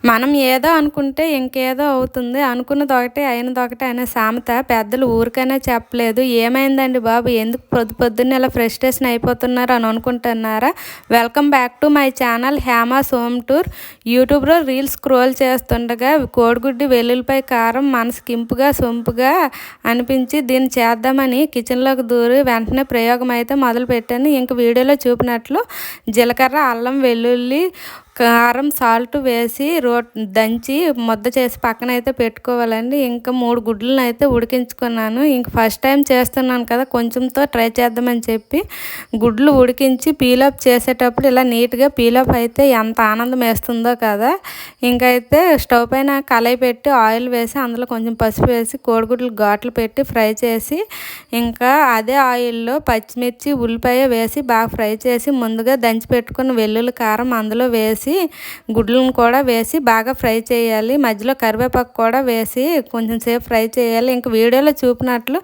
మనం ఏదో అనుకుంటే ఇంకేదో అవుతుంది. అనుకున్నదొకటి, అయినదొకటి అనే సామెత పెద్దలు ఊరికనే చెప్పలేదు. ఏమైందండి బాబు? ఎందుకు పొద్దున్నే ఇలా ఫ్రస్ట్రేషన్ అయిపోతున్నారు అని అనుకుంటున్నారా? Welcome back to my channel Hema's home tour. యూట్యూబ్లో రీల్స్ స్క్రోల్ చేస్తుండగా కోడిగుడ్డు, వెల్లుల్లిపాయ కారం మనసుకి ఇంపుగా, సొంపుగా అనిపించి దీన్ని చేద్దామని కిచెన్లోకి దూరి వెంటనే ప్రయోగం అయితే మొదలుపెట్టాను. ఇంక వీడియోలో చూపినట్లు జీలకర్ర, అల్లం, వెల్లుల్లి, కారం, సాల్ట్ వేసి దంచి ముద్ద చేసి పక్కన అయితే పెట్టుకోవాలండి. ఇంకా 3 గుడ్లను అయితే ఉడికించుకున్నాను. ఇంక ఫస్ట్ టైం చేస్తున్నాను కదా, కొంచెంతో ట్రై చేద్దామని చెప్పి గుడ్లు ఉడికించి పీలప్ చేసేటప్పుడు ఇలా నీట్గా పీలప్ అయితే ఎంత ఆనందం వేస్తుందో కదా. ఇంకైతే స్టవ్ పైన కళాయి పెట్టి ఆయిల్ వేసి అందులో కొంచెం పసుపు వేసి కోడిగుడ్లు ఘాట్లు పెట్టి ఫ్రై చేసి ఇంకా అదే ఆయిల్లో పచ్చిమిర్చి, ఉల్లిపాయ వేసి బాగా ఫ్రై చేసి ముందుగా దంచి పెట్టుకున్న వెల్లుల్లి, కారం అందులో వేసి గుడ్లను కూడా వేసి బాగా ఫ్రై చేయాలి. మధ్యలో కరివేపాకు కూడా వేసి కొంచెం సేపు ఫ్రై చేయాలి. ఇంక వీడియోలో చూపినట్లు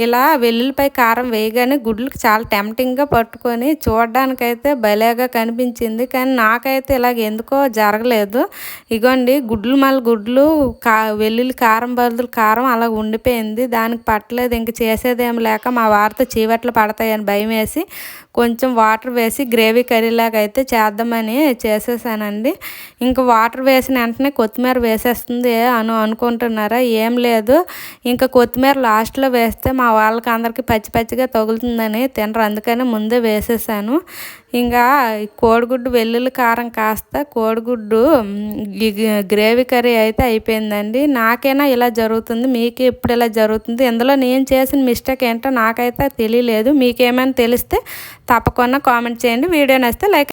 ఇలా వెల్లుల్లిపాయ కారం వేయగానే గుడ్లకు చాలా టెంప్టింగ్గా పట్టుకొని చూడడానికైతే భలేగా కనిపించింది. కానీ నాకైతే ఇలాగ ఎందుకో జరగలేదు. ఇగోండి గుడ్లు వెల్లుల్లి కారం బదులు కారం అలా ఉండిపోయింది. దానికి పట్టలేదు. ఇంక చేసేదేం లేక మా వారితో చీవట్లు పడతాయని భయం వేసి కొంచెం వాటర్ వేసి గ్రేవీ కర్రీలాగా అయితే చేద్దామని చేసేసానండి. ఇంకా వాటర్ వేసిన వెంటనే కొత్తిమీర వేసేస్తుంది అనుకుంటున్నారా? ఏం లేదు, ఇంకా కొత్తిమీర లాస్ట్లో వేస్తే మా వాళ్ళకి అందరికీ పచ్చి పచ్చిగా తగులుతుందని తినరు, అందుకని ముందే వేసేసాను. ఇంకా కోడిగుడ్డు వెల్లుల్లి కారం కాస్త కోడిగుడ్డు గ్రేవీ కర్రీ అయితే అయిపోయిందండి. నాకైనా ఇలా జరుగుతుంది, మీకు ఎప్పుడు ఇలా జరుగుతుంది? ఇందులో నేను చేసిన మిస్టేక్ ఏంటో నాకైతే తెలియలేదు. మీకేమైనా తెలిస్తే తప్పకుండా కామెంట్ చేయండి. వీడియో నచ్చితే లైక్